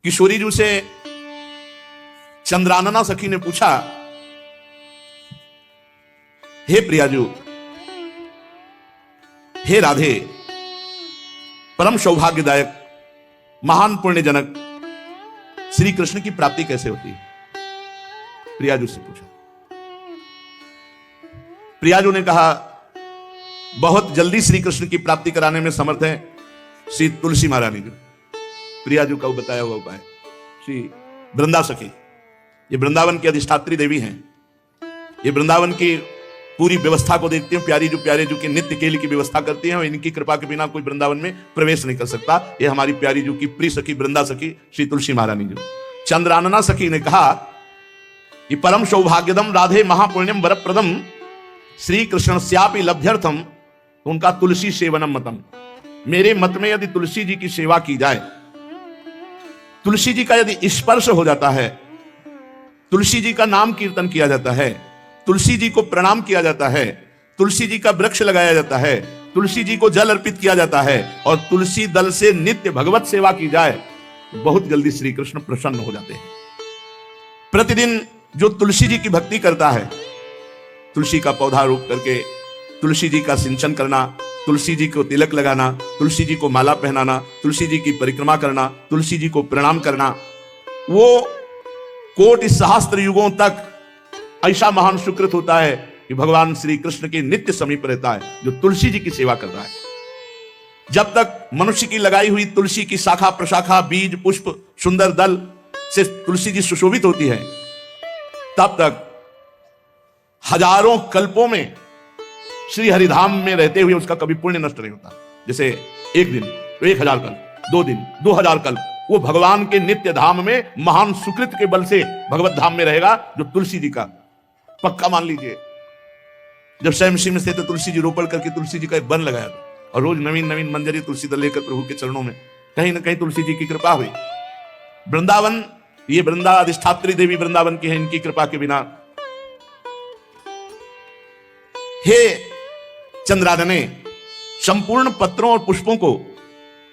किशोरी जी से चंद्रानना सखी ने पूछा, हे प्रियाजू, हे राधे, परम सौभाग्यदायक महान पुण्यजनक श्री कृष्ण की प्राप्ति कैसे होती है? प्रियाजू से पूछा। प्रियाजू ने कहा, बहुत जल्दी श्री कृष्ण की प्राप्ति कराने में समर्थ है श्री तुलसी महारानी जी। प्रियाजू का बताया हुआ उपाय श्री वृंदा सखी, ये वृंदावन की अधिष्ठात्री देवी हैं, ये वृंदावन की पूरी व्यवस्था को देखती हैं। प्यारे जू की नित्य केली की व्यवस्था करती हैं और इनकी कृपा के बिना कोई वृंदावन में प्रवेश नहीं कर सकता। ये हमारी प्यारी जू की प्रिय सखी वृंदा सखी श्री तुलसी महारानी जी। चंद्रानना सखी ने कहा कि परम सौभाग्यदम राधे महापुण्यम वरप्रदम श्री कृष्ण स्यापि लभ्यर्थम, तो उनका तुलसी सेवनम मतम, मेरे मत में यदि तुलसी जी की सेवा की जाए, तुलसी जी का यदि स्पर्श हो जाता है, तुलसी जी का नाम कीर्तन किया जाता है, तुलसी जी को प्रणाम किया जाता है, तुलसी जी का वृक्ष लगाया जाता है, तुलसी जी को जल अर्पित किया जाता है और तुलसी दल से नित्य भगवत सेवा की जाए, तो बहुत जल्दी श्री कृष्ण प्रसन्न हो जाते हैं। प्रतिदिन जो तुलसी जी की भक्ति करता है, तुलसी का पौधा रोप करके तुलसी जी का सिंचन करना, तुलसी जी को तिलक लगाना, तुलसी जी को माला पहनाना, तुलसी जी की परिक्रमा करना, तुलसी जी को प्रणाम करना, वो कोटि सहस्त्र युगों तक ऐसा महान सुकृत होता है कि भगवान श्री कृष्ण के नित्य समीप रहता है जो तुलसी जी की सेवा करता है। जब तक मनुष्य की लगाई हुई तुलसी की शाखा प्रशाखा बीज पुष्प सुंदर दल से तुलसी जी सुशोभित होती है, तब तक हजारों कल्पों में श्री हरिधाम में रहते हुए उसका कभी पुण्य नष्ट नहीं होता। जैसे एक दिन तो 1000 कल्प, 2 दिन 2000 कल्प, वो भगवान के नित्य धाम में महान सुकृत के बल से भगवत धाम में रहेगा, जो तुलसी जी का पक्का मान लीजिए। जब स्वयं में थे तो तुलसी जी रोपण करके तुलसी जी का एक वन लगाया था और रोज नवीन नवीन मंजरी तुलसी दल लेकर प्रभु के चरणों में, कहीं ना कहीं तुलसी जी की कृपा हुई। वृंदावन, ये वृंदा अधिष्ठात्री देवी वृंदावन की है, इनकी कृपा के बिना। हे चंद्रानने, संपूर्ण पत्रों और पुष्पों को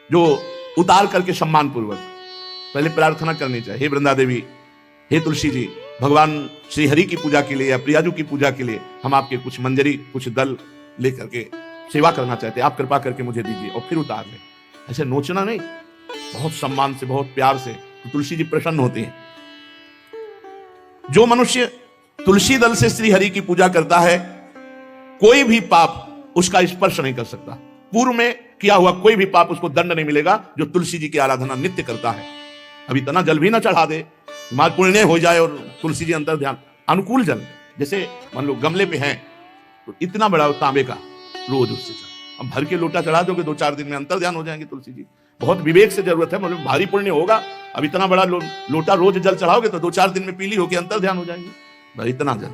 जो उतार करके सम्मान पूर्वक पहले प्रार्थना करनी चाहिए, हे वृंदा देवी, हे तुलसी जी, भगवान श्री हरि की पूजा के लिए या प्रियाजू की पूजा के लिए हम आपके कुछ मंजरी कुछ दल लेकर के सेवा करना चाहते हैं, आप कृपा करके मुझे दीजिए, और फिर उतार ले। ऐसे नोचना नहीं, बहुत सम्मान से बहुत प्यार से, तो तुलसी जी प्रसन्न होती हैं। जो मनुष्य तुलसी दल से श्री हरि की पूजा करता है, कोई भी पाप उसका स्पर्श नहीं कर सकता। पूर्व में किया हुआ कोई भी पाप उसको दंड नहीं मिलेगा, जो तुलसी जी की आराधना नित्य करता है। अब इतना जल भी ना चढ़ा दे, मार पुण्य हो जाए और तुलसी जी अंतर ध्यान, अनुकूल जल, जैसे मान लो गमले पे हैं तो इतना बड़ा तांबे का रोज उससे चढ़ा, अब भर के लोटा चढ़ा दोगे 2-4 दिन में अंतर ध्यान हो जाएंगे तुलसी जी। बहुत विवेक से जरूरत है, मतलब भारी पुण्य होगा। अब इतना बड़ा लोटा रोज जल चढ़ाओगे तो 2-4 दिन में पीली होकर अंतर ध्यान हो जाएंगे। इतना जल,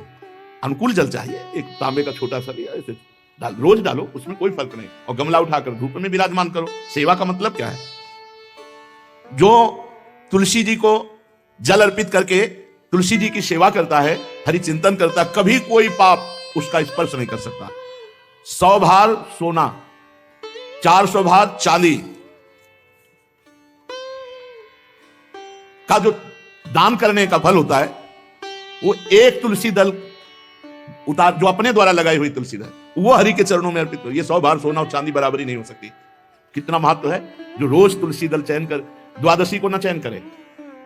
अनुकूल जल चाहिए, एक तांबे का छोटा सा लिया, ऐसे रोज डालो, उसमें कोई फर्क नहीं, और गमला उठाकर धूप में विराजमान करो। सेवा का मतलब क्या है? जो तुलसी जी को जल अर्पित करके तुलसी जी की सेवा करता है, हरि चिंतन करता है, कभी कोई पाप उसका स्पर्श नहीं कर सकता। 100 भार सोना, 400 भार चांदी का जो दान करने का फल होता है, वो एक तुलसी दल उतार, जो अपने द्वारा लगाई हुई तुलसी दल, वो हरि के चरणों में अर्पित हो। ये 100 भार सोना और चांदी बराबरी नहीं हो सकती। कितना महत्व है। जो रोज तुलसी दल चयन कर, द्वादशी को ना चयन करे,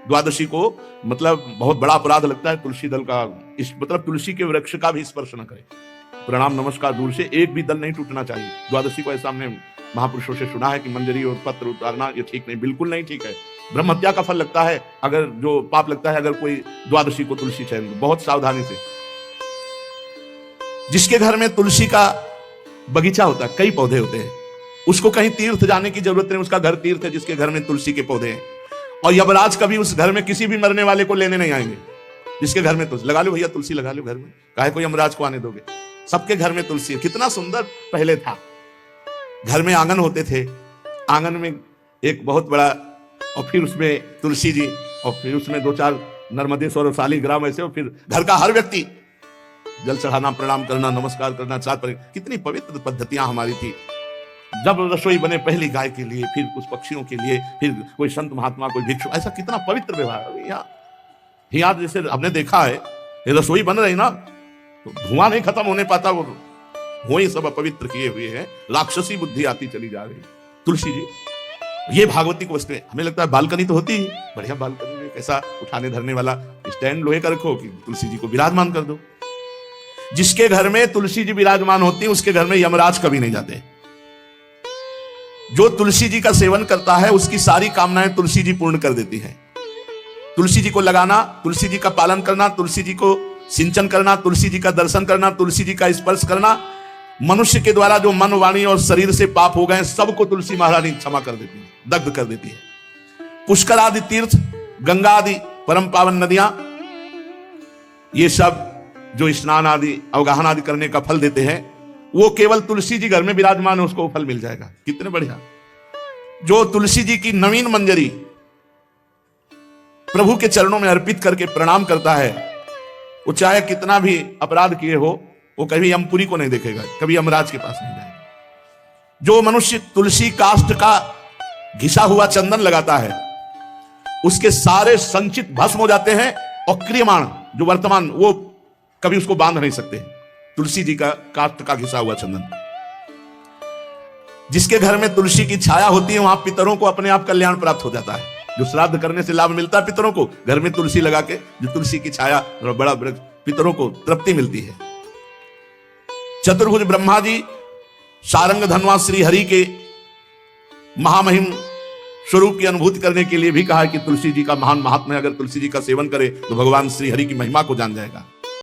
द्वादशी को मतलब बहुत बड़ा अपराध लगता है तुलसी दल का, इस मतलब तुलसी के वृक्ष का भी स्पर्श न करे, प्रणाम नमस्कार दूर से, एक भी दल नहीं टूटना चाहिए द्वादशी को। ऐसा हमने महापुरुषों से सुना है कि मंजरी और पत्र उतारना ये ठीक नहीं, बिल्कुल नहीं ठीक है। ब्रह्म हत्या का फल लगता है, अगर जो पाप लगता है अगर कोई द्वादशी को तुलसी चयन, बहुत सावधानी से। जिसके घर में तुलसी का बगीचा होता है, कई पौधे होते हैं, उसको कहीं तीर्थ जाने की जरूरत नहीं, उसका घर तीर्थ है जिसके घर में तुलसी के पौधे हैं। और यमराज कभी उस घर में किसी भी मरने वाले को लेने नहीं आएंगे जिसके घर में तुलसी। लगा लो भैया तुलसी लगा लो घर में, काहे को यमराज को आने दोगे? सबके घर में तुलसी है। कितना सुंदर पहले था, घर में आंगन होते थे, आंगन में एक बहुत बड़ा, और फिर उसमें तुलसी जी, और फिर उसमें 2-4 नर्मदेश्वर शालिग्राम ऐसे, और फिर घर का हर व्यक्ति जल चढ़ाना, प्रणाम करना, नमस्कार करना, चार पर। कितनी पवित्र पद्धतियां हमारी थी। जब रसोई बने पहली गाय के लिए, फिर कुछ पक्षियों के लिए, फिर कोई संत महात्मा, कोई भिक्षु, ऐसा कितना पवित्र व्यवहार है। यहाँ जैसे हमने देखा है, ये रसोई बन रही ना तो धुआं नहीं खत्म होने पाता, वो ही सब अपवित्र किए हुए हैं, राक्षसी बुद्धि आती चली जा रही। तुलसी जी ये भागवती को बसते, हमें लगता है बालकनी तो होती ही, बढ़िया बालकनी में कैसा उठाने धरने वाला स्टैंड लोहे का रखो कि तुलसी जी को विराजमान कर दो। जिसके घर में तुलसी जी विराजमान होती है उसके घर में यमराज कभी नहीं जाते। जो तुलसी जी का सेवन करता है उसकी सारी कामनाएं तुलसी जी पूर्ण कर देती है। तुलसी जी को लगाना, तुलसी जी का पालन करना, तुलसी जी को सिंचन करना, तुलसी जी का दर्शन करना, तुलसी जी का स्पर्श करना, मनुष्य के द्वारा जो मन, वाणी और शरीर से पाप हो गए सबको तुलसी महारानी क्षमा कर देती है, दग्ध कर देती है। पुष्कर आदि तीर्थ, गंगा आदि परम पावन नदियां, ये सब जो स्नान आदि अवगाहन आदि करने का फल देते हैं, वो केवल तुलसी जी घर में विराजमान है उसको फल मिल जाएगा। कितने बढ़िया। जो तुलसी जी की नवीन मंजरी प्रभु के चरणों में अर्पित करके प्रणाम करता है, वो चाहे कितना भी अपराध किए हो, वो कभी यमपुरी को नहीं देखेगा, कभी यमराज के पास नहीं जाएगा। जो मनुष्य तुलसी काष्ठ का घिसा हुआ चंदन लगाता है, उसके सारे संचित भस्म हो जाते हैं, और क्रियमाण जो वर्तमान, वो कभी उसको बांध नहीं सकते। तुलसी जी का काष्ठ का घिसा हुआ चंदन। जिसके घर में तुलसी की छाया होती है वहां पितरों को अपने आप कल्याण प्राप्त हो जाता है। जो श्राद्ध करने से लाभ मिलता है पितरों को, घर में तुलसी लगा के जो तुलसी की छाया और बड़ा वृक्ष, पितरों को तृप्ति मिलती है। चतुर्भुज ब्रह्मा जी सारंग धनवा श्री हरि के महामहिम स्वरूप की अनुभूति करने के लिए भी कहा है कि तुलसी जी का महान महात्मा है, अगर तुलसी जी का सेवन करे तो भगवान श्री हरि की महिमा को जान जाएगा।